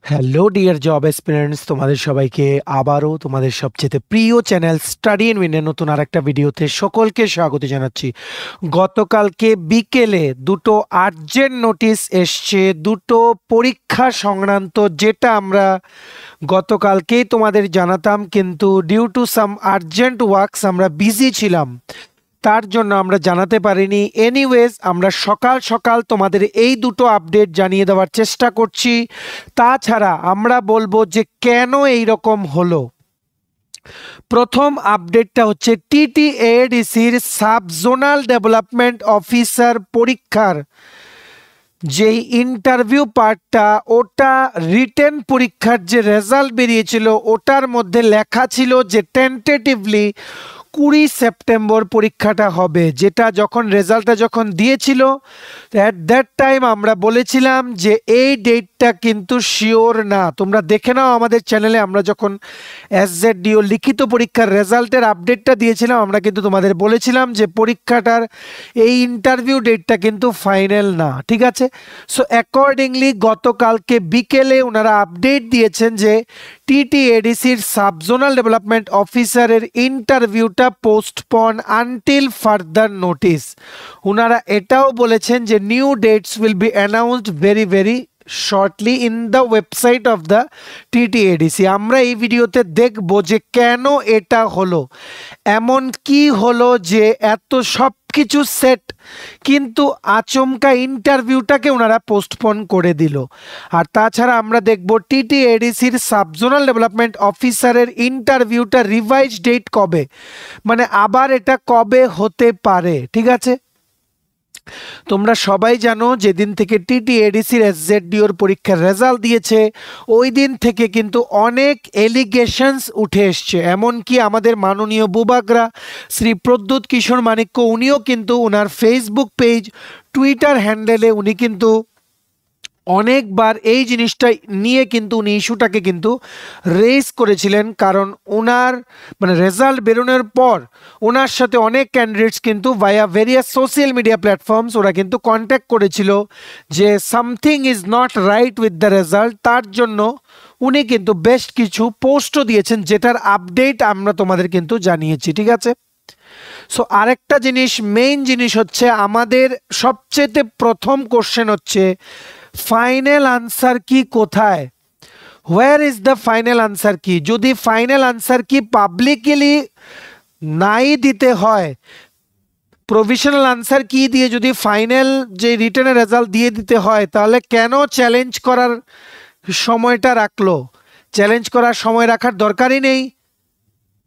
Hello dear job এসপিরেন্টস, তোমাদের সবাইকে আবারও তোমাদের সবচেয়ে প্রিয় চ্যানেল স্টাডি ইন উইনের নতুন আরেকটা ভিডিওতে সকলকে স্বাগত জানাচ্ছি। গতকালকে বিকেলে দুটো আর্জেন্ট নোটিশ এসছে, দুটো পরীক্ষা সংক্রান্ত, যেটা আমরা গতকালকেই তোমাদের জানাতাম, কিন্তু due to some urgent works আমরা বিজি ছিলাম, তার জন্য আমরা জানাতে পারিনি। এনিওয়েজ, আমরা সকাল সকাল তোমাদের এই দুটো আপডেট জানিয়ে দেওয়ার চেষ্টা করছি। তাছাড়া আমরা বলবো যে কেন এই রকম হলো। প্রথম আপডেটটা হচ্ছে টিটিএডিসির সাব জোনাল ডেভেলপমেন্ট অফিসার পরীক্ষার যেই ইন্টারভিউ পার্টটা, ওটা রিটেন পরীক্ষার যে রেজাল্ট বেরিয়েছিল ওটার মধ্যে লেখা ছিল যে টেন্টেটিভলি 20 সেপ্টেম্বর পরীক্ষাটা হবে, যেটা যখন রেজাল্টটা যখন দিয়েছিল অ্যাট দ্যাট টাইম আমরা বলেছিলাম যে এই ডেটটা কিন্তু শিওর না। তোমরা দেখে নাও আমাদের চ্যানেলে, আমরা যখন এসজেডডিও লিখিত পরীক্ষার রেজাল্টের আপডেটটা দিয়েছিলাম, আমরা কিন্তু তোমাদের বলেছিলাম যে পরীক্ষাটার এই ইন্টারভিউ ডেটটা কিন্তু ফাইনাল না, ঠিক আছে। সো অ্যাকর্ডিংলি গতকালকে বিকেলে ওনারা আপডেট দিয়েছেন যে টিটিএডিসির সাবজোনাল ডেভেলপমেন্ট অফিসারের ইন্টারভিউটা পোস্টপন আনটিল ফার্দার নোটিস। ওনারা এটাও বলেছেন যে new dates will be announced very very shortly in the website of the TTADC. আমরা এই ভিডিওতে দেখব যে কেন এটা হলো, এমন কি হলো যে এত সব কিছু সেট কিন্তু আচমকা ইন্টারভিউটাকে ওনারা পোস্টপোন করে দিল। আর তাছাড়া আমরা দেখব টিটিএডিসির সাবজোনাল ডেভেলপমেন্ট অফিসারের ইন্টারভিউটা রিভাইজ ডেট কবে, মানে আবার এটা কবে হতে পারে, ঠিক আছে। তোমরা সবাই জানো যেদিন থেকে টিটিএডিসির এসজেডডিওর পরীক্ষার রেজাল্ট দিয়েছে ওই দিন থেকে কিন্তু অনেক এলিগেশনস উঠে এসছে। এমনকি আমাদের মাননীয় বুবাগ্রা শ্রী প্রদ্যুৎ কিশোর মানিক্য, উনিও কিন্তু ওনার ফেসবুক পেজ, টুইটার হ্যান্ডেলে উনি কিন্তু অনেকবার এই জিনিসটা নিয়ে কিন্তু উনি ইস্যুটাকে কিন্তু রেজ করেছিলেন। কারণ ওনার মানে রেজাল্ট বেরোনোর পর ওনার সাথে অনেক ক্যান্ডিডেটস কিন্তু ভায়া ভেরিয়াস সোশ্যাল মিডিয়া প্ল্যাটফর্মস ওরা কিন্তু কন্ট্যাক্ট করেছিল যে something is not right with the result. তার জন্য উনি কিন্তু বেশ কিছু পোস্টও দিয়েছেন, যেটার আপডেট আমরা তোমাদের কিন্তু জানিয়েছি, ঠিক আছে। সো আরেকটা জিনিস, মেইন জিনিস হচ্ছে আমাদের সবচেয়ে প্রথম কোশ্চেন হচ্ছে ফাইনাল আনসার কি কোথায়, where is the final answer কি। যদি ফাইনাল আনসার কি পাবলিকলি নাই দিতে হয়, প্রভিশনাল আনসার কি দিয়ে যদি ফাইনাল যে রিটেনের রেজাল্ট দিয়ে দিতে হয়, তাহলে কেন চ্যালেঞ্জ করার সময়টা রাখলো? চ্যালেঞ্জ করার সময় রাখার দরকারই নেই,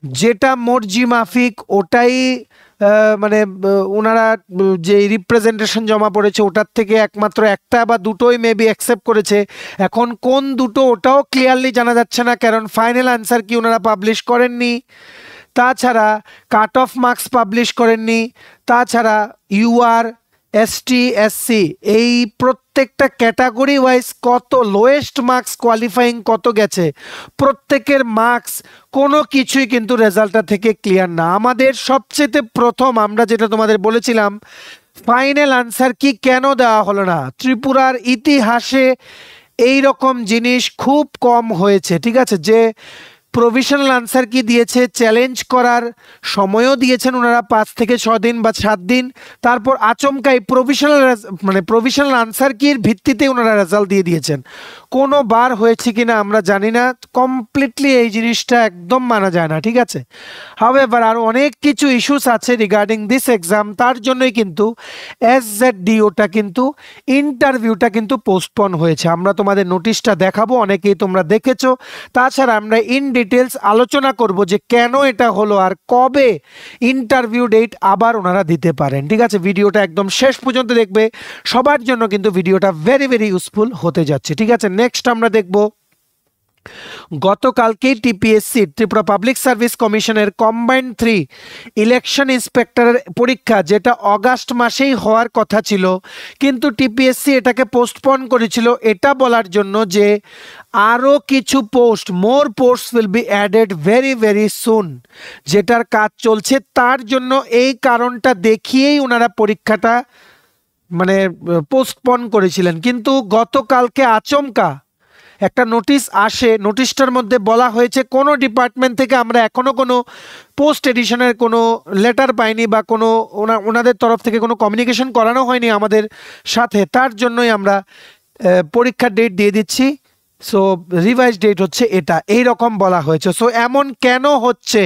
যেটা মর্জি মাফিক ওটাই মানে ওনারা যে রিপ্রেজেন্টেশন জমা পড়েছে ওটার থেকে একমাত্র একটা বা দুটোই মেবি অ্যাকসেপ্ট করেছে। এখন কোন দুটো ওটাও ক্লিয়ারলি জানা যাচ্ছে না, কারণ ফাইনাল আনসার কি ওনারা পাবলিশ করেননি। তাছাড়া কাট অফ মার্কস পাবলিশ করেননি। তাছাড়া ইউআর, এসটি, এসসি এই প্রত্যেকটা ক্যাটাগরি ওয়াইজ কত লোয়েস্ট মার্কস কোয়ালিফাইং কত গেছে, প্রত্যেকের মার্কস কোনো কিছুই কিন্তু রেজাল্টটা থেকে ক্লিয়ার না। আমাদের সবচেয়ে প্রথম আমরা যেটা তোমাদের বলেছিলাম, ফাইনাল আনসার কি কেন দেওয়া হলো না। ত্রিপুরার ইতিহাসে এই রকম জিনিস খুব কম হয়েছে, ঠিক আছে, যে প্রভিশনাল আনসার কি দিয়েছে, চ্যালেঞ্জ করার সময়ও দিয়েছেন ওনারা 5 থেকে 6 দিন বা 7 দিন, তারপর আচমকাই প্রভিশনাল আনসার কির ভিত্তিতে ওনারা রেজাল্ট দিয়ে দিয়েছেন। কোনো বার হয়েছে কিনা আমরা জানি না, কমপ্লিটলি এই জিনিসটা একদম মানা যায় না, ঠিক আছে। হাউএভার আরও অনেক কিছু ইস্যুস আছে রিগার্ডিং দিস এক্সাম, তার জন্যই কিন্তু এসজেডডিওটা কিন্তু ইন্টারভিউটা কিন্তু পোস্টপন হয়েছে। আমরা তোমাদের নোটিশটা দেখাবো, অনেকেই তোমরা দেখেছো। তাছাড়া আমরা ইন ডিটেলস আলোচনা করব যে কেন এটা হলো আর কবে ইন্টারভিউ ডেট আবার ওনারা দিতে পারেন, ঠিক আছে। ভিডিওটা একদম শেষ পর্যন্ত দেখবে, সবার জন্য কিন্তু ভিডিওটা ভেরি ভেরি ইউজফুল হতে যাচ্ছে, ঠিক আছে। নেক্সট আমরা দেখব গতকালকেই টিপিএসসি ত্রিপুরা পাবলিক সার্ভিস কমিশনের কম্বাইন্ড 3 ইলেকশন ইন্সপেক্টরের পরীক্ষা, যেটা অগাস্ট মাসেই হওয়ার কথা ছিল, কিন্তু টিপিএসসি এটাকে পোস্টপন করেছিল এটা বলার জন্য যে আরও কিছু post, more post will be added very very soon, যেটার কাজ চলছে। তার জন্য এই কারণটা দেখিয়েই ওনারা পরীক্ষাটা মানে পোস্টপন করেছিলেন। কিন্তু গতকালকে আচমকা একটা নোটিশ আসে, নোটিশটার মধ্যে বলা হয়েছে কোনো ডিপার্টমেন্ট থেকে আমরা এখনো কোনো পোস্ট এডিশনের কোনো লেটার পাইনি বা কোনো ওনাদের তরফ থেকে কোনো কমিউনিকেশন করানো হয়নি আমাদের সাথে, তার জন্যই আমরা পরীক্ষার ডেট দিয়ে দিচ্ছি। সো রিভাইজ ডেট হচ্ছে এটা, এই রকম বলা হয়েছে। সো এমন কেন হচ্ছে?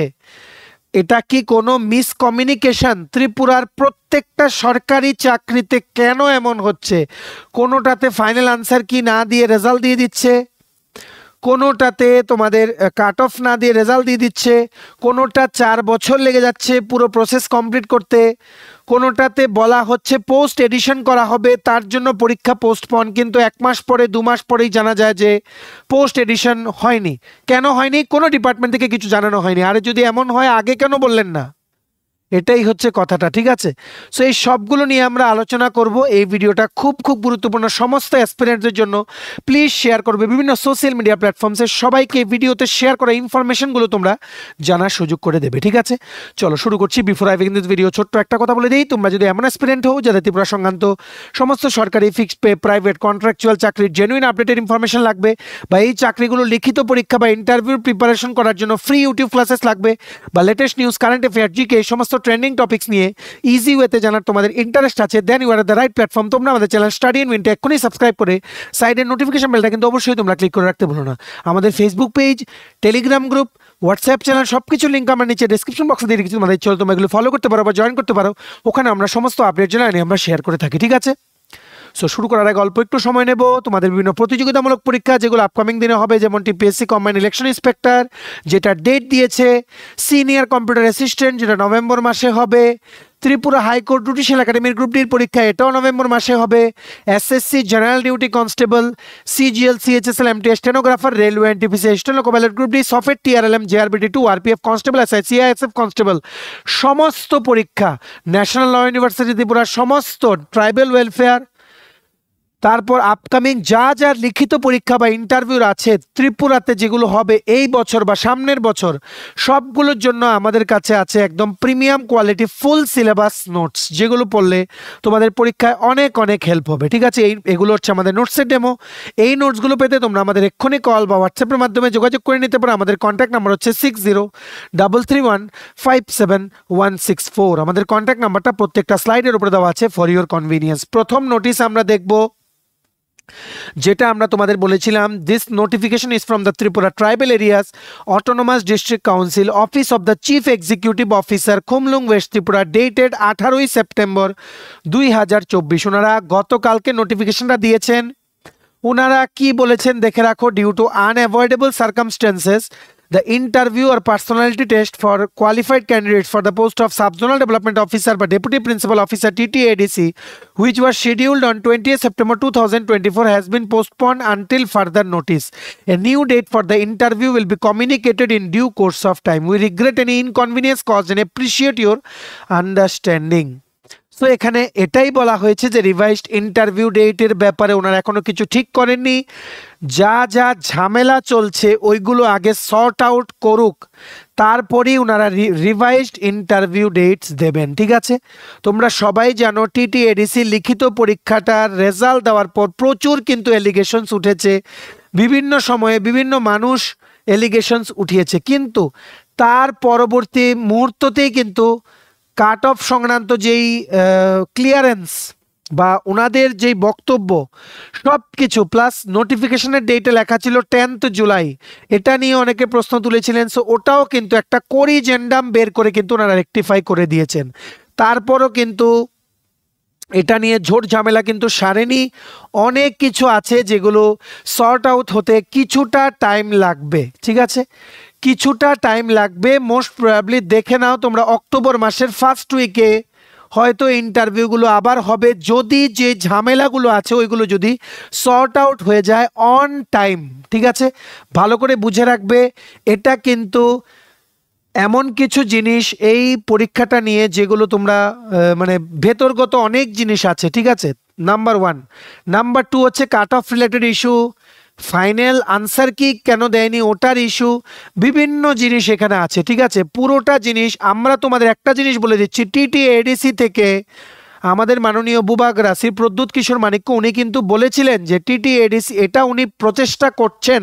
এটা কি কোনো মিসকমিউনিকেশন? ত্রিপুরার প্রত্যেকটা সরকারি চাকরিতে কেন এমন হচ্ছে? কোনোটাতে ফাইনাল আনসার কি না দিয়ে রেজাল্ট দিয়ে দিচ্ছে, কোনোটাতে তোমাদের কাট অফ না দিয়ে রেজাল্ট দিয়ে দিচ্ছে, কোনোটা 4 বছর লেগে যাচ্ছে পুরো প্রসেস কমপ্লিট করতে, কোনোটাতে বলা হচ্ছে পোস্ট এডিশন করা হবে, তার জন্য পরীক্ষা পোস্টপন, কিন্তু 1 মাস পরে 2 মাস পরেই জানা যায় যে পোস্ট এডিশন হয়নি। কেন হয়নি? কোনো ডিপার্টমেন্ট থেকে কিছু জানানো হয়নি। আর যদি এমন হয় আগে কেন বললেন না? এটাই হচ্ছে কথাটা, ঠিক আছে? সো এই সবগুলো নিয়ে আমরা আলোচনা করব। এই ভিডিওটা খুব খুব গুরুত্বপূর্ণ সমস্ত অ্যাসপিরেন্টদের জন্য। প্লিজ শেয়ার করবে বিভিন্ন সোশ্যাল মিডিয়া প্ল্যাটফর্মসে, সবাইকে এই ভিডিওতে শেয়ার করা ইনফরমেশনগুলো তোমরা জানার সুযোগ করে দেবে, ঠিক আছে? চলো শুরু করছি। Before I begin this video ছোট্ট একটা কথা বলে দিই, তোমরা যদি এমন অ্যাসপিরেন্ট হও যাদের ত্রিপুরা সংক্রান্ত সমস্ত সরকারি ফিক্সড পে, প্রাইভেট, কন্ট্রাকচুয়াল চাকরির জেনুইন আপডেটেড ইনফরমেশন লাগবে, বা এই চাকরিগুলো লিখিত পরীক্ষা বা ইন্টারভিউর প্রিপারেশন করার জন্য ফ্রি ইউটিউব ক্লাসেস লাগবে, বা latest news, current affair, GK, এই সমস্ত ট্রেন্ডিং টপিকস নিয়ে ইজি ওয়েতে জানার তোমাদের ইন্টারেস্ট আছে, then you are the right platform. তোমরা আমাদের চ্যানেল স্টাডি ইন উইনটা এক্ষুনি সাবস্ক্রাইব করে সাইডের নোটিফিকেশন বেলটা কিন্তু অবশ্যই তোমরা ক্লিক করে রাখতে ভুলো না। আমাদের Facebook page, Telegram group, WhatsApp channel সবকিছু লিঙ্ক আমরা নিচে ডেসক্রিপশন বক্সে দিয়ে রেখেছি, তোমাদের চলো তোমরা এগুলো ফলো করতে পারো বা জয়েন করতে পারো। ওখানে আমরা সমস্ত আপডেট জানাই আমরা শেয়ার করে থাকি, ঠিক আছে? সো শুরু করার আগে অল্প একটু সময় নেব। তোমাদের বিভিন্ন প্রতিযোগিতামূলক পরীক্ষা যেগুলো আপকামিং দিনে হবে, যেমন টিপিএসসি কম্বাইন্ড ইলেকশন ইন্সপেক্টর, যেটা ডেট দিয়েছে, সিনিয়র কম্পিউটার অ্যাসিস্ট্যান্ট, যেটা নভেম্বর মাসে হবে, ত্রিপুরা হাইকোর্ট জুডিশিয়াল একাডেমির গ্রুপ ডির পরীক্ষা, এটাও নভেম্বর মাসে হবে, SSC general duty constable, CGL, CHSL, MTS stenographer, railway, NTPC steno ballot group D, সফেট, TRLM, JRBT 2, RPF constable, SI, CISF constable, সমস্ত পরীক্ষা, ন্যাশনাল ল ইউনিভার্সিটি ত্রিপুরা, সমস্ত ট্রাইবাল ওয়েলফেয়ার, তারপর আপকামিং যা যা লিখিত পরীক্ষা বা ইন্টারভিউ আছে ত্রিপুরাতে যেগুলো হবে এই বছর বা সামনের বছর, সবগুলোর জন্য আমাদের কাছে আছে একদম premium quality full syllabus notes, যেগুলো পড়লে তোমাদের পরীক্ষায় অনেক অনেক হেল্প হবে, ঠিক আছে? এগুলো হচ্ছে আমাদের নোটসের ডেমো। এই নোটসগুলো পেতে তোমরা আমাদের এক্ষুনি কল বা হোয়াটসঅ্যাপের মাধ্যমে যোগাযোগ করে নিতে পারো। আমাদের কন্ট্যাক্ট নাম্বার হচ্ছে 6033157164। আমাদের কন্ট্যাক্ট নাম্বারটা প্রত্যেকটা স্লাইডের উপরে দেওয়া আছে ফর ইউর কনভিনিয়েন্স। প্রথম নোটিশ আমরা দেখব, যেটা আমরা তোমাদের বলেছিলাম, this notification is from the Tripura tribal areas autonomous district council, office of the chief executive officer, Khumlung West Tripura, dated 18 September 2024। ওনারা গতকালকে নোটিফিকেশনটা দিয়েছেন। ওনারা কি বলেছেন দেখে রাখো। Due to unavoidable circumstances, the interview or personality test for qualified candidates for the post of Subzonal Development Officer by Deputy Principal Officer TTADC, which was scheduled on 20th September 2024, has been postponed until further notice. A new date for the interview will be communicated in due course of time. We regret any inconvenience caused and appreciate your understanding. So এখানে এটাই বলা হয়েছে যে revised interview ডেটের ব্যাপারে ওনারা এখনো কিছু ঠিক করেননি। যা যা ঝামেলা চলছে ওইগুলো আগে সর্ট আউট করুক, তারপরেই ওনারা রিভাইজড ইন্টারভিউ ডেটস দেবেন, ঠিক আছে? তোমরা সবাই জানো টিটিএডিসি লিখিত পরীক্ষাটার রেজাল্ট দেওয়ার পর প্রচুর কিন্তু এলিগেশনস উঠেছে, বিভিন্ন সময়ে বিভিন্ন মানুষ এলিগেশনস উঠিয়েছে, কিন্তু তার পরবর্তী মুহূর্ততেই কিন্তু কাট অফ সংক্রান্ত যেই ক্লিয়ারেন্স বা ওনাদের যেই বক্তব্য সব কিছু প্লাস নোটিফিকেশনের ডেটে লেখা ছিল 10th জুলাই, এটা নিয়ে অনেকে প্রশ্ন তুলেছিলেন। সো ওটাও কিন্তু একটা করিজেন্ডাম বের করে কিন্তু ওনারা রেকটিফাই করে দিয়েছেন। তারপরও কিন্তু এটা নিয়ে ঝোট ঝামেলা কিন্তু সারেনি। অনেক কিছু আছে যেগুলো সর্ট আউট হতে কিছুটা টাইম লাগবে, ঠিক আছে? কিছুটা টাইম লাগবে। মোস্ট প্রবাবলি দেখে নাও তোমরা অক্টোবর মাসের ফার্স্ট উইকে হয়তো ইন্টারভিউগুলো আবার হবে, যদি যে ঝামেলাগুলো আছে ওইগুলো যদি সর্ট আউট হয়ে যায় অন টাইম, ঠিক আছে? ভালো করে বুঝে রাখবে, এটা কিন্তু এমন কিছু জিনিস এই পরীক্ষাটা নিয়ে যেগুলো তোমরা মানে ভেতরগত অনেক জিনিস আছে, ঠিক আছে? নাম্বার 1। নাম্বার 2 হচ্ছে cut off related issue, final answer কি কেন দেয়নি ওটার ইস্যু, বিভিন্ন জিনিস এখানে আছে, ঠিক আছে? পুরোটা জিনিস আমরা তোমাদের একটা জিনিস বলে দিচ্ছি, টিটিএডিসি থেকে আমাদের মাননীয় বুবাগ রাসি প্রদ্যুৎ কিশোর মানিক্য উনি কিন্তু বলেছিলেন যে টিটিএডিসি এটা উনি প্রচেষ্টা করছেন,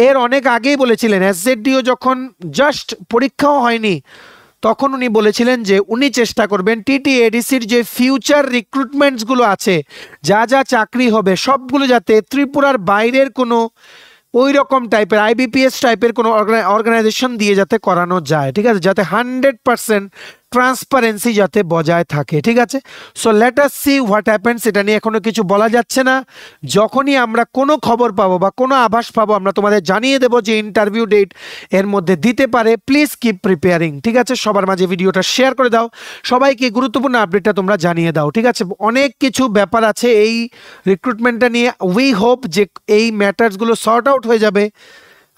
এর অনেক আগেই বলেছিলেন। এসজেডডিও যখন জাস্ট পরীক্ষাও হয়নি তখন উনি বলেছিলেন যে উনি চেষ্টা করবেন টিটিএডিসির যে ফিউচার রিক্রুটমেন্টসগুলো আছে, যা যা চাকরি হবে সবগুলো যাতে ত্রিপুরার বাইরের কোনো ওই রকম টাইপের আইবিপিএস টাইপের কোনো অর্গানাইজেশন দিয়ে যাতে করানো যায়, ঠিক আছে, যাতে 100% ট্রান্সপারেন্সি যাতে বজায় থাকে, ঠিক আছে। So let us C what happens. এটা নিয়ে এখনো কিছু বলা যাচ্ছে না। যখনই আমরা কোনো খবর পাবো বা কোনো আভাস পাবো আমরা তোমাদের জানিয়ে দেবো যে ইন্টারভিউ ডেট এর মধ্যে দিতে পারে। প্লিজ কিপ প্রিপেয়ারিং, ঠিক আছে। সবার মাঝে ভিডিওটা শেয়ার করে দাও, সবাইকে গুরুত্বপূর্ণ আপডেটটা তোমরা জানিয়ে দাও, ঠিক আছে। অনেক কিছু ব্যাপার আছে এই রিক্রুটমেন্টটা নিয়ে। উই হোপ যে এই ম্যাটার্সগুলো সর্ট আউট হয়ে যাবে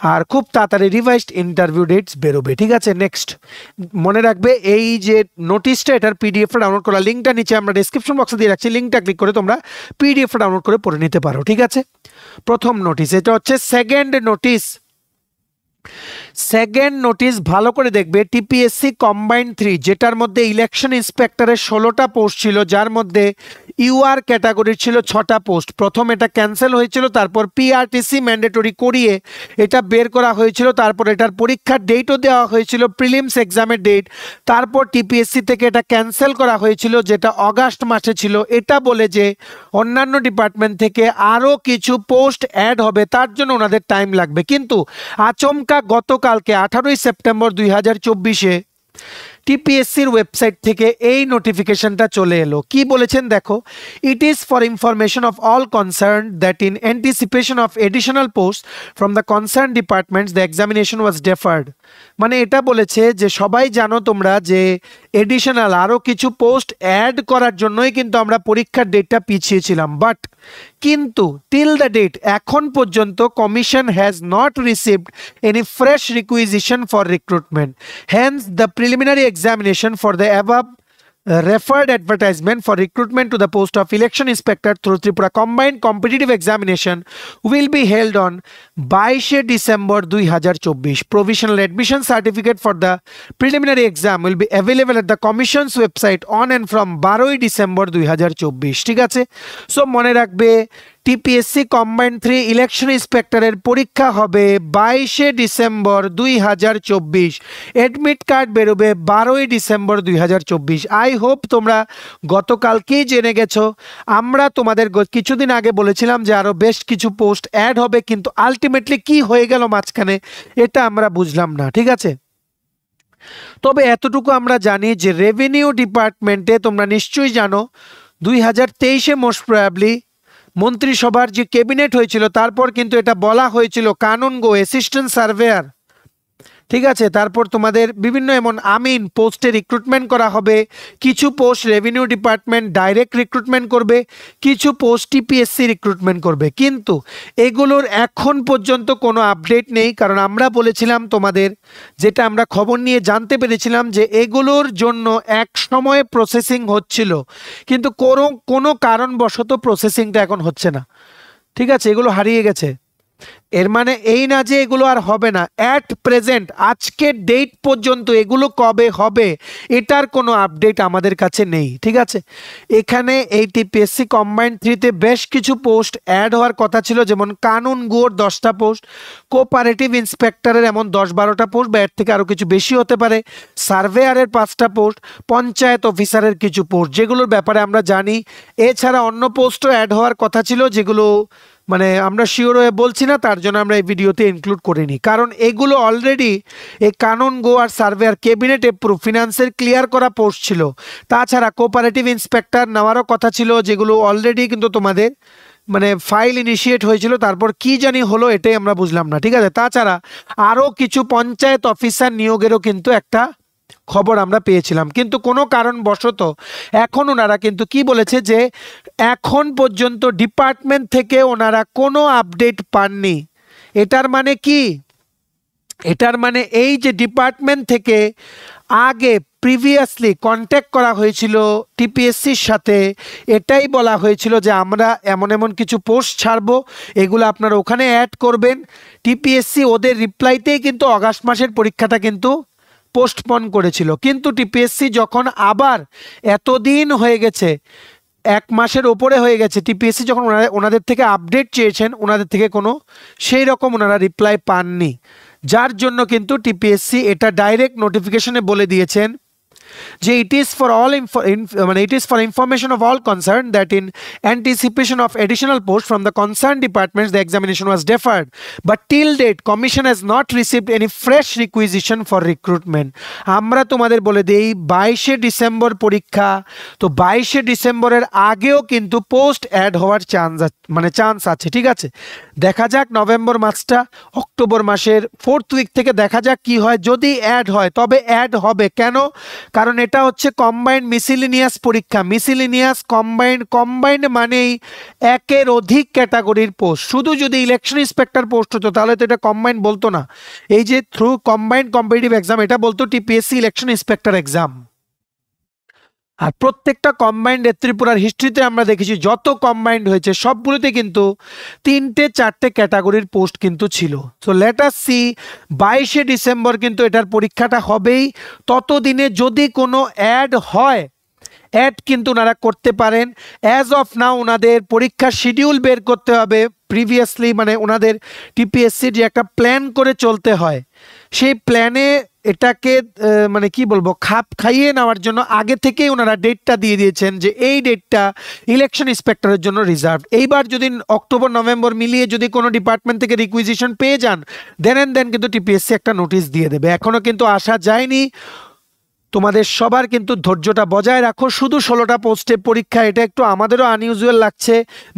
আর খুব তাড়াতাড়ি রিভাইজড ইন্টারভিউ ডেটস বেরোবে, ঠিক আছে। নেক্সট মনে রাখবে এই যে নোটিশটা এটার পিডিএফটা ডাউনলোড করার লিঙ্কটা নিচে আমরা ডেসক্রিপশন বক্সে দিয়ে রাখছি, লিঙ্কটা ক্লিক করে তোমরা পিডিএফটা ডাউনলোড করে পড়ে নিতে পারো, ঠিক আছে। প্রথম নোটিশ, এটা হচ্ছে সেকেন্ড নোটিশ। সেকেন্ড নোটিশ ভালো করে দেখবে, টিপিএসসি কম্বাইন্ড 3 যেটার মধ্যে ইলেকশন ইন্সপেক্টরের 16টা পোস্ট ছিল, যার মধ্যে ইউআর ক্যাটাগরির ছিল 6টা পোস্ট। প্রথম এটা ক্যান্সেল হয়েছিল, তারপর পিআরটিসি ম্যান্ডেটরি করিয়ে এটা বের করা হয়েছিল, তারপর এটার পরীক্ষার ডেটও দেওয়া হয়েছিল, প্রিলিমস এক্সামের ডেট। তারপর টিপিএসসি থেকে এটা ক্যান্সেল করা হয়েছিল যেটা অগাস্ট মাসে ছিল, এটা বলে যে অন্যান্য ডিপার্টমেন্ট থেকে আরও কিছু পোস্ট অ্যাড হবে, তার জন্য ওনাদের টাইম লাগবে। কিন্তু আচমকা গতকালকে 18ই সেপ্টেম্বর 2024-এ টিপিএসসির ওয়েবসাইট থেকে এই নোটিফিকেশনটা চলে এলো। কি বলেছেন দেখো, it is for information of all concern that in anticipation of additional post from the concern departments the examination was deferred. মানে এটা বলেছে যে সবাই জানো তোমরা যে এডিশনাল আরও কিছু পোস্ট অ্যাড করার জন্যই কিন্তু আমরা পরীক্ষার ডেটটা পিছিয়েছিলাম, বাট কিন্তু টিল দ্য ডেট এখন পর্যন্ত commission has not received any fresh requisition for recruitment, hence the preliminary examination for the above referred advertisement for recruitment to the post of election inspector through Tripura combined competitive examination will be held on 22 December 2024. Provisional admission certificate for the preliminary exam will be available at the commission's website on and from 12 December 2024, ঠিক আছে। So মনে রাখবে TPSC combined 3 election ইন্সপেক্টরের পরীক্ষা হবে 22 December 2024, admit card বেরোবে 12 December 2024। I hope তোমরা গতকালকেই জেনে গেছো। আমরা তোমাদের কিছুদিন আগে বলেছিলাম যে আরও বেশ কিছু পোস্ট অ্যাড হবে, কিন্তু আলটিমেটলি কি হয়ে গেল মাঝখানে এটা আমরা বুঝলাম না, ঠিক আছে। তবে এতটুকু আমরা জানি যে রেভিনিউ ডিপার্টমেন্টে তোমরা নিশ্চয়ই জানো 2023-এ মোস্ট প্রবাবলি মন্ত্রিসভার যে ক্যাবিনেট হয়েছিল তারপর কিন্তু এটা বলা হয়েছিল কানুন গো অ্যাসিস্ট্যান্ট সার্ভেয়ার, ঠিক আছে। তারপর তোমাদের বিভিন্ন এমন আমিন পোস্টে রিক্রুটমেন্ট করা হবে, কিছু post revenue department direct recruitment করবে, কিছু পোস্ট টিপিএসসি রিক্রুটমেন্ট করবে, কিন্তু এগুলোর এখন পর্যন্ত কোনো আপডেট নেই। কারণ আমরা বলেছিলাম তোমাদের, যেটা আমরা খবর নিয়ে জানতে পেরেছিলাম যে এগুলোর জন্য এক সময়ে প্রসেসিং হচ্ছিল, কিন্তু কোনো কারণবশত প্রসেসিংটা এখন হচ্ছে না, ঠিক আছে, এগুলো হারিয়ে গেছে। এর মানে এই না যে এগুলো আর হবে না, অ্যাট প্রেজেন্ট আজকের ডেট পর্যন্ত এগুলো কবে হবে এটার কোনো আপডেট আমাদের কাছে নেই, ঠিক আছে। এখানে এই টিপিএসসি কম্বাইন্ড 3-তে বেশ কিছু পোস্ট অ্যাড হওয়ার কথা ছিল, যেমন কানুন গোর 10টা পোস্ট, কোঅপারেটিভ ইন্সপেক্টরের এমন 10-12টা পোস্ট বা এর থেকে আরও কিছু বেশি হতে পারে, সার্ভেয়ারের 5টা পোস্ট, পঞ্চায়েত অফিসারের কিছু পোস্ট, যেগুলোর ব্যাপারে আমরা জানি। এছাড়া অন্য পোস্টও অ্যাড হওয়ার কথা ছিল, যেগুলো মানে আমরা শিওর হয়ে বলছি না, তার জন্য আমরা এই ভিডিওতে ইনক্লুড করিনি। কারণ এগুলো অলরেডি এই কানুন গো আর সার্ভেয়ার ক্যাবিনেট এপ্রুভ ফিনান্সের ক্লিয়ার করা পোস্ট ছিল। তাছাড়া কোঅপারেটিভ ইন্সপেক্টর নেওয়ারও কথা ছিল, যেগুলো অলরেডি কিন্তু তোমাদের মানে ফাইল ইনিশিয়েট হয়েছিল, তারপর কি জানি হলো এটাই আমরা বুঝলাম না, ঠিক আছে। তাছাড়া আরও কিছু পঞ্চায়েত অফিসার নিয়োগেরও কিন্তু একটা খবর আমরা পেয়েছিলাম, কিন্তু কোনো কারণবশত এখন ওনারা কিন্তু কি বলেছে যে এখন পর্যন্ত ডিপার্টমেন্ট থেকে ওনারা কোনো আপডেট পাননি। এটার মানে কি? এটার মানে এই যে ডিপার্টমেন্ট থেকে আগে প্রিভিয়াসলি কন্ট্যাক্ট করা হয়েছিল টিপিএসসির সাথে, এটাই বলা হয়েছিল যে আমরা এমন এমন কিছু পোস্ট ছাড়বো, এগুলো আপনারা ওখানে অ্যাড করবেন। টিপিএসসি ওদের রিপ্লাইতেই কিন্তু অগাস্ট মাসের পরীক্ষাটা কিন্তু পোস্টপন করেছিল, কিন্তু টিপিএসসি যখন আবার এতদিন হয়ে গেছে, 1 মাসের ওপরে হয়ে গেছে, টিপিএসসি যখন ওনাদের থেকে আপডেট চেয়েছেন, ওনাদের থেকে কোনো সেই রকম ওনারা রিপ্লাই পাননি, যার জন্য কিন্তু টিপিএসসি এটা ডাইরেক্ট নোটিফিকেশনে বলে দিয়েছেন যে it is for all it is for information of all concerned that in anticipation of additional post from the concerned departments the examination was deferred, but till date commission has not received any fresh requisition for recruitment. আমরা তোমাদের বলে দেই 22শে December পরীক্ষা, তো 22শে ডিসেম্বরের আগেও কিন্তু post add হওয়ার চান্স আছে। ঠিক আছে, দেখা যাক নভেম্বর মাসটা, অক্টোবর মাসের 4th উইক থেকে দেখা যাক কি হয়। যদি অ্যাড হয় তবে অ্যাড হবে কেন, কারণ এটা হচ্ছে কম্বাইন্ড মিসিলিনিয়াস পরীক্ষা। মিসিলিনিয়াস কম্বাইন্ড মানেই একের অধিক ক্যাটাগরির পোস্ট। শুধু যদি ইলেকশন ইন্সপেক্টর পোস্ট হতো তাহলে তো এটা কম্বাইন্ড বলতো না। এই যে থ্রু কম্বাইন্ড কম্পিটিটিভ এক্সাম, এটা বলতো টিপিএসসি ইলেকশন ইন্সপেক্টর এক্সাম। আর প্রত্যেকটা কম্বাইন্ড ত্রিপুরার হিস্ট্রিতে আমরা দেখেছি যত কম্বাইন্ড হয়েছে সবগুলোতে কিন্তু 3টে 4টে ক্যাটাগরির পোস্ট কিন্তু ছিল। সো লেট আস সি 22শে ডিসেম্বর কিন্তু এটার পরীক্ষাটা হবেই। ততদিনে যদি কোনো অ্যাড হয়, অ্যাড কিন্তু ওনারা করতে পারেন। অ্যাজ অফ নাও ওনাদের পরীক্ষার শিডিউল বের করতে হবে প্রিভিয়াসলি, মানে ওনাদের টিপিএসসির যে একটা প্ল্যান করে চলতে হয়, সেই প্ল্যানে এটাকে মানে কি বলবো, খাপ খাইয়ে নেওয়ার জন্য আগে থেকেই ওনারা ডেটটা দিয়ে দিয়েছেন যে এই ডেটটা ইলেকশন ইন্সপেক্টরের জন্য রিজার্ভ। এইবার যদি অক্টোবর নভেম্বর মিলিয়ে যদি কোনো ডিপার্টমেন্ট থেকে রিকুইজিশন পেয়ে যান, দেন কিন্তু টিপিএসসি একটা নোটিশ দিয়ে দেবে। এখনও কিন্তু আসা যায়নি। তোমাদের সবার কিন্তু ধৈর্যটা বজায় রাখো। শুধু 16টা পোস্টে পরীক্ষা, এটা একটু আমাদেরও আনইউজুয়াল লাগছে।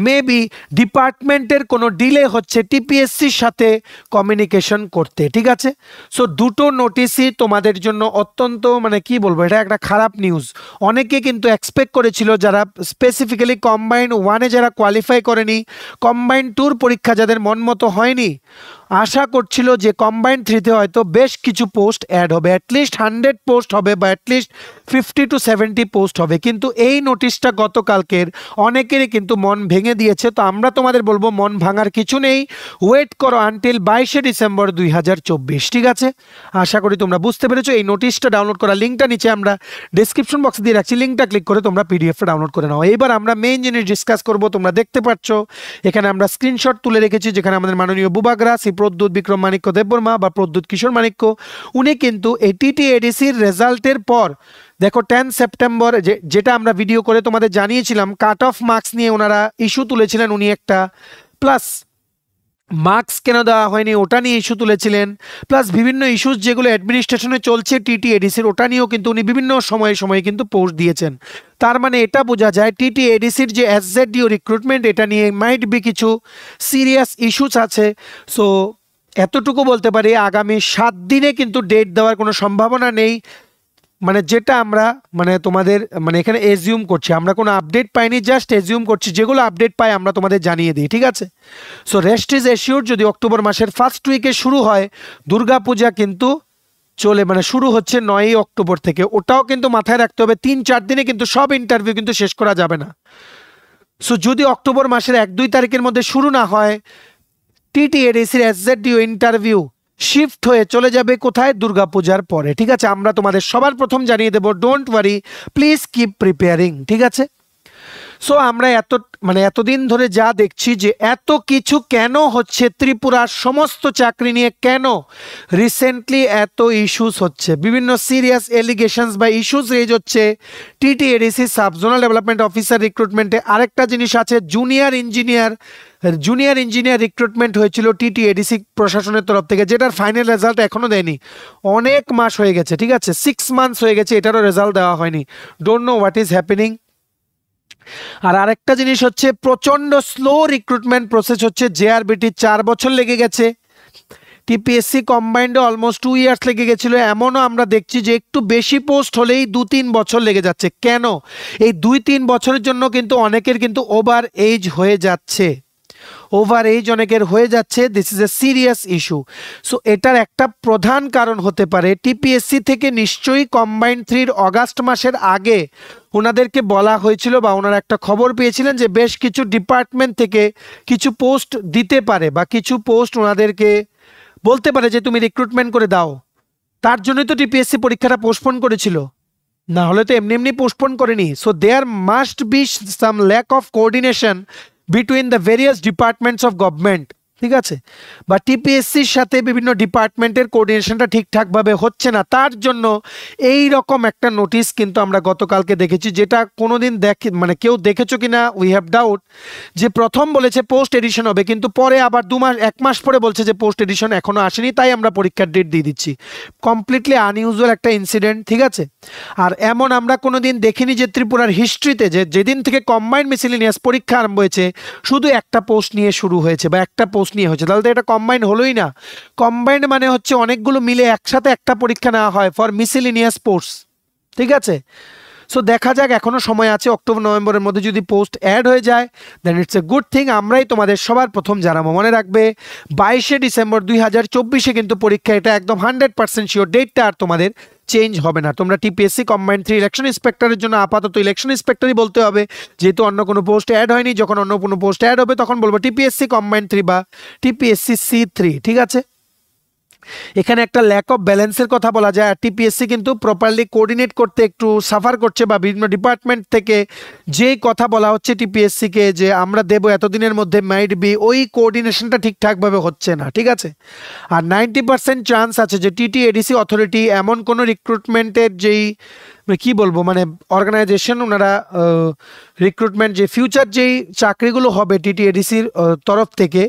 মেবি ডিপার্টমেন্টের কোনো ডিলে হচ্ছে টিপিএসসির সাথে কমিউনিকেশন করতে। ঠিক আছে, সো দুটো নোটিশই তোমাদের জন্য অত্যন্ত মানে কি বলবো, এটা একটা খারাপ নিউজ। অনেকে কিন্তু এক্সপেক্ট করেছিল, যারা স্পেসিফিক্যালি কম্বাইন্ড 1-এ যারা কোয়ালিফাই করেনি, কম্বাইন্ড 2-র পরীক্ষা যাদের মন মতো হয়নি, আশা করছিল যে কম্বাইন্ড 3-তে হয়তো বেশ কিছু পোস্ট অ্যাড হবে, অ্যাটলিস্ট 100 পোস্ট হবে বা অ্যাটলিস্ট 50 to 70 পোস্ট হবে। কিন্তু এই নোটিশটা গতকালকের অনেকেরই কিন্তু মন ভেঙে দিয়েছে। তো আমরা তোমাদের বলবো মন ভাঙার কিছু নেই, ওয়েট করো আনটিল 22শে ডিসেম্বর 2024। ঠিক আছে, আশা করি তোমরা বুঝতে পেরেছো। এই নোটিশটা ডাউনলোড করার লিঙ্কটা নিচে আমরা ডিসক্রিপশন বক্সে দিয়ে রাখছি, লিঙ্কটা ক্লিক করে তোমরা পিডিএফটা ডাউনলোড করে নাও। এইবার আমরা মেইন জিনিস ডিসকাস করব। তোমরা দেখতে পাচ্ছ এখানে আমরা স্ক্রিনশট তুলে রেখেছি, যেখানে আমাদের মাননীয় বুবাগ্রা প্রদ্যুৎ বিক্রম মাণিক্য দেববর্মা বা প্রদ্যুৎ কিশোর মাণিক্য, উনি কিন্তু এই টিটিএডিসির রেজাল্টের পর দেখো 10 সেপ্টেম্বর যেটা আমরা ভিডিও করে তোমাদের জানিয়েছিলাম, কাট অফ মার্কস নিয়ে ওনারা ইস্যু তুলেছিলেন উনি একটা, প্লাস মার্কস কেন দেওয়া হয়নি ওটা নিয়ে ইস্যু তুলেছিলেন, প্লাস বিভিন্ন ইস্যুস যেগুলো অ্যাডমিনিস্ট্রেশনে চলছে টিটিএডিসির, ওটা নিয়েও কিন্তু উনি বিভিন্ন সময়ে কিন্তু পোস্ট দিয়েছেন। তার মানে এটা বোঝা যায় টিটিএডিসির যে এসজেডডিও রিক্রুটমেন্ট, এটা নিয়ে মাইট বি কিছু সিরিয়াস ইস্যুস আছে। সো এতটুকু বলতে পারি, আগামী 7 দিনে কিন্তু ডেট দেওয়ার কোনো সম্ভাবনা নেই। মানে যেটা আমরা মানে তোমাদের মানে এখানে এজিউম করছি, আমরা কোনো আপডেট পাইনি, জাস্ট এজিউম করছি। যেগুলো আপডেট পাই আমরা তোমাদের জানিয়ে দিই। ঠিক আছে, সো রেস্ট ইজ এশিওর। যদি অক্টোবর মাসের ফার্স্ট উইকে শুরু হয়, দুর্গাপূজা কিন্তু মানে শুরু হচ্ছে 9ই অক্টোবর থেকে, ওটাও কিন্তু মাথায় রাখতে হবে। 3-4 দিনে কিন্তু সব ইন্টারভিউ কিন্তু শেষ করা যাবে না। সো যদি অক্টোবর মাসের 1-2 তারিখের মধ্যে শুরু না হয়, টিটিএডিসির এসজেডডিও ইন্টারভিউ শিফট হয়ে চলে যাবে কোথায়, দুর্গাপূজার পরে। ঠিক আছে, আমরা তোমাদের সবার প্রথম জানিয়ে দেবো, don't worry, please keep preparing. ঠিক আছে, সো আমরা এতদিন ধরে যা দেখছি যে এত কিছু কেন হচ্ছে ত্রিপুরার সমস্ত চাকরি নিয়ে, কেন রিসেন্টলি এত ইস্যুস হচ্ছে, বিভিন্ন সিরিয়াস এলিগেশনস বা ইস্যুস রেজ হচ্ছে টিটিএডিসি সাবজোনাল ডেভেলপমেন্ট অফিসার রিক্রুটমেন্টে। আরেকটা জিনিস আছে, জুনিয়র ইঞ্জিনিয়ার রিক্রুটমেন্ট হয়েছিল টিটিএডিসি প্রশাসনের তরফ থেকে, যেটার ফাইনাল রেজাল্ট এখনো দেয়নি, অনেক মাস হয়ে গেছে। ঠিক আছে, 6 মান্থস হয়ে গেছে, এটারও রেজাল্ট দেওয়া হয়নি। Don't know what is happening. আর আরেকটা জিনিস হচ্ছে, প্রচন্ড স্লো রিক্রুটমেন্ট প্রসেস হচ্ছে। জেআরবিটি 4 বছর লেগে গেছে, টিপিএসসি কম্বাইন্ডে অলমোস্ট 2 ইয়ার্স লেগে গেছিল। এমনও আমরা দেখছি যে একটু বেশি পোস্ট হলেই 2-3 বছর লেগে যাচ্ছে। কেন? এই 2-3 বছরের জন্য কিন্তু অনেকের কিন্তু ওভার এজ হয়ে যাচ্ছে, অনেকের হয়ে যাচ্ছে। This is a serious issue. So এটার একটা প্রধান কারণ হতে পারে, টিপিএসসি থেকে নিশ্চয়ই কম্বাইন্ড 3-র অগাস্ট মাসের আগে ওনাদেরকে বলা হয়েছিল বা ওনারা একটা খবর পেয়েছিলেন যে বেশ কিছু ডিপার্টমেন্ট থেকে কিছু পোস্ট দিতে পারে বা কিছু পোস্ট ওনাদেরকে বলতে পারে যে তুমি রিক্রুটমেন্ট করে দাও। তার জন্যই তো টিপিএসসি পরীক্ষাটা পোস্টপোন করেছিল, না হলে তো এমনি এমনি পোস্টপোন করেনি। So there must be some lack of coordination between the various departments of government, ঠিক আছে, বা টিপিএসসির সাথে বিভিন্ন ডিপার্টমেন্টের কোঅর্ডিনেশনটা ঠিকঠাকভাবে হচ্ছে না, তার জন্য এই রকম একটা নোটিশ কিন্তু আমরা গতকালকে দেখেছি, যেটা কোনোদিন মানে কেউ দেখেছো কিনা উই হ্যাভ ডাউট। যে প্রথম বলেছে পোস্ট এডিশন হবে, কিন্তু পরে আবার 1 মাস পরে বলছে যে পোস্ট এডিশন এখনো আসেনি, তাই আমরা পরীক্ষার ডেট দিয়ে দিচ্ছি। কমপ্লিটলি আনইউজুয়াল একটা ইনসিডেন্ট, ঠিক আছে। আর এমন আমরা কোনোদিন দেখিনি যে ত্রিপুরার হিস্ট্রিতে যে যেদিন থেকে কম্বাইন্ড মিসেলেনিয়াস পরীক্ষা আরম্ভ হয়েছে শুধু একটা পোস্ট নিয়ে শুরু হয়েছে বা একটা পোস্ট নিয়ে হয়েছে, তাহলে তো এটা কম্বাইন্ড হলোই না। কম্বাইন্ড মানে হচ্ছে অনেকগুলো মিলে একসাথে একটা পরীক্ষা নেওয়া হয় ফর মিসেলেনিয়াস পোস্ট, ঠিক আছে। সো দেখা যাক, এখনো সময় আছে, অক্টোবর নভেম্বরের মধ্যে যদি পোস্ট অ্যাড হয়ে যায় দেন ইটস এ গুড থিং। আমরাই তোমাদের সবার প্রথম জানাবো। মনে রাখবে 22শে ডিসেম্বর 2024 কিন্তু পরীক্ষা, এটা একদম 100% শিওর, ডেটটা আর তোমাদের চেঞ্জ হবে না। তোমরা টিপিএসসি কম্বাইন্ড 3 ইলেকশন ইন্সপেক্টরের জন্য আপাতত ইলেকশন ইন্সপেক্টরই বলতে হবে, যেহেতু অন্য কোনো পোস্ট অ্যাড হয়নি। যখন অন্য কোনো পোস্ট অ্যাড হবে তখন বলবো টিপিএসসি কম্বাইন্ড 3 বা টিপিএসসি C3, ঠিক আছে। এখানে একটা ল্যাক অফ ব্যালেন্সের কথা বলা যায়। আর টিপিএসসি কিন্তু প্রপারলি কোঅর্ডিনেট করতে একটু সাফার করছে, বা বিভিন্ন ডিপার্টমেন্ট থেকে যেই কথা বলা হচ্ছে টিপিএসসিকে যে আমরা দেবো এতদিনের মধ্যে, মাইট বি ওই কোঅর্ডিনেশনটা ঠিকঠাকভাবে হচ্ছে না, ঠিক আছে। আর 90% চান্স আছে যে TTADC অথরিটি এমন কোনো রিক্রুটমেন্টের যেই কি বলবো মানে অর্গানাইজেশন, ওনারা রিক্রুটমেন্ট যে ফিউচার যেই চাকরিগুলো হবে TTADCর তরফ থেকে,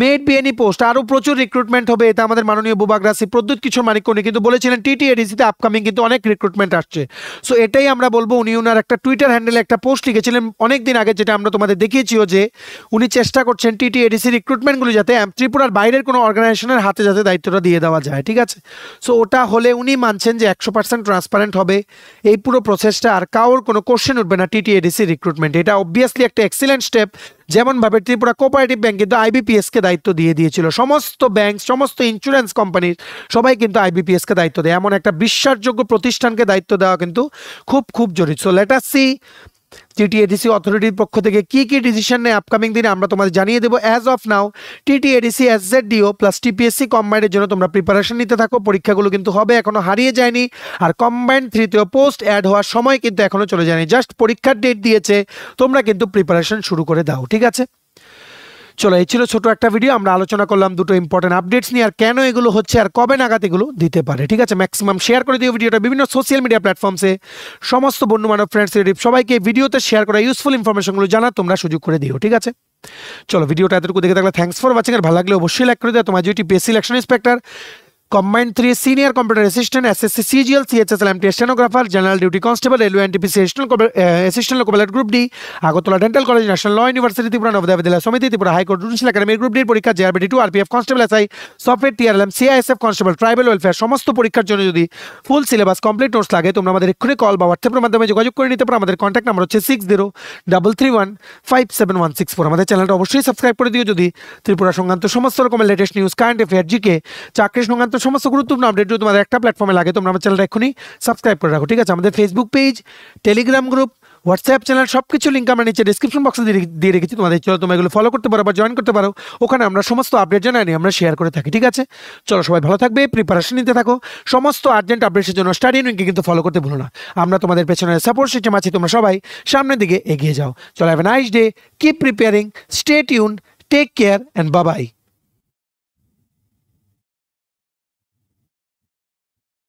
মেড বি এনি পোস্ট, আরও প্রচুর রিক্রুটমেন্ট হবে। এটা আমাদের মাননীয় বুবাগ্রাসী প্রদ্যুৎ কিশোর মানিক্য উনি কিন্তু বলেছিলেন TTADCতে আপকামিং কিন্তু অনেক রিক্রুটমেন্ট আসছে। সো এটাই আমরা বলবো। উনি ওনার একটা টুইটার হ্যান্ডেলে একটা পোস্ট লিখেছিলেন অনেক দিন আগে, যেটা আমরা তোমাদের দেখিয়েছিও, যে উনি চেষ্টা করছেন TTADC রিক্রুটমেন্টগুলো যাতে ত্রিপুরার বাইরের কোনো অর্গানাইজেশনের হাতে যাতে দায়িত্বটা দিয়ে দেওয়া যায়, ঠিক আছে। সো ওটা হলে উনি মানছেন যে 100% ট্রান্সপারেন্ট হবে এই পুরো প্রসেসটা, আর কারোর কোনো কোশ্চেন উঠবে না TTADC রিক্রুটমেন্ট। এটা অবভিয়াসলি একটা এক্সিলেন্ট স্টেপ। যেমনভাবে ত্রিপুরা কোঅপারেটিভ ব্যাংক কিন্তু IBPSকে দায়িত্ব দিয়ে দিয়েছিল, সমস্ত ব্যাংক, সমস্ত ইন্স্যুরেন্স কোম্পানির সবাই কিন্তু IBPSকে দায়িত্ব দেয়। এমন একটা বিশ্বাসযোগ্য প্রতিষ্ঠানকে দায়িত্ব দেওয়া কিন্তু খুব খুব জরুরি। So let us C TTADC অথরিটির পক্ষ থেকে কি কি ডিসিশন নেয় আপকামিং দিনে, আমরা তোমাদের জানিয়ে দেবো। As of now TTADC SZDO plus TPSC কম্বাইন্ডের জন্য তোমরা প্রিপারেশন নিতে থাকো। পরীক্ষাগুলো কিন্তু হবে, এখনো হারিয়ে যায়নি। আর কম্বাইন্ড 3তেও পোস্ট অ্যাড হওয়ার সময় কিন্তু এখনো চলে যায়নি, জাস্ট পরীক্ষার ডেট দিয়েছে, তোমরা কিন্তু প্রিপারেশন শুরু করে দাও, ঠিক আছে। চলো, এই ছিল ছোট একটা ভিডিও। আমরা আলোচনা করলাম দুটো ইম্পর্টেন্ট আপডেটস নিয়ে, আর কেন এগুলো হচ্ছে আর কবে নাগাদ এগুলো দিতে পারে, ঠিক আছে। ম্যাক্সিমাম শেয়ার করে দিও ভিডিওটা বিভিন্ন সোশ্যাল মিডিয়া প্ল্যাটফর্মসে, সমস্ত বন্ধু বান্ধব ফ্রেন্ডস রিলেটিভ সবাইকে ভিডিওতে শেয়ার করা ইউজফুল ইনফরমেশনগুলো জানা তোমরা সুযোগ করে দিও, ঠিক আছে। চলো, ভিডিওটা এতটুকু দেখে থাকলে থ্যাঙ্কস ফর ওয়াচিং। আর ভালো লাগলে অবশ্যই লাইক করে দিও। তোমার যেটি TPSC election inspector combined 3 senior computer assistant SSC CGL CHSL MT stenographer general duty constable railway NTPC assistant loco pilot group D Agartala dental college national law university Tripura Navodaya Vidyalaya Samiti Tripura high court judicial academy group ডির পরীক্ষা JRBD 2 RPF constable SI software TRLM CISF constable tribal welfare সমস্ত পরীক্ষার জন্য যদি full syllabus complete notes লাগে তোমরা আমাদের এক্ষুনি কল বা হোয়াটসঅ্যাপের মাধ্যমে যোগাযোগ করে নিতে পারো। আমাদের কন্ট্যাক্ট নাম্বার হচ্ছে 6033157164। আমাদের চ্যানেলটা অবশ্যই সাবস্ক্রাইব করে দিও যদি ত্রিপুরা সংক্রান্ত সমস্ত রকমের latest news, current affair, GK, চাকরি সংক্রান্ত সমস্ত গুরুত্বপূর্ণ আপডেট যদি তোমাদের একটা প্ল্যাটফর্মে লাগে তোমরা আমার চ্যানেলটা এক্ষুনি সাবস্ক্রাইব করে রাখো, ঠিক আছে। আমাদের Facebook page, Telegram group, WhatsApp channel সবকিছু লিঙ্ক আমরা নিচে ডিসক্রিপশন বক্সে দিয়ে রেখেছি। তোমাদের চলো তোমরা এগুলো ফলো করতে পারো বা জয়েন করতে পারো, ওখানে আমরা সমস্ত আপডেট জানাই আমরা শেয়ার করে থাকি, ঠিক আছে। চলো, সবাই ভালো থাকবে, প্রিপারেশন নিতে থাকো, সমস্ত আর্জেন্ট আপডেটের জন্য স্টাডি উইংকে কিন্তু ফলো করতে ভুলো না। আমরা তোমাদের পেছনে সাপোর্ট সিস্টেম আছি, তোমরা সবাই সামনের দিকে এগিয়ে যাও। চলো, have a nice day, keep preparing, stay tuned, take care and bye by.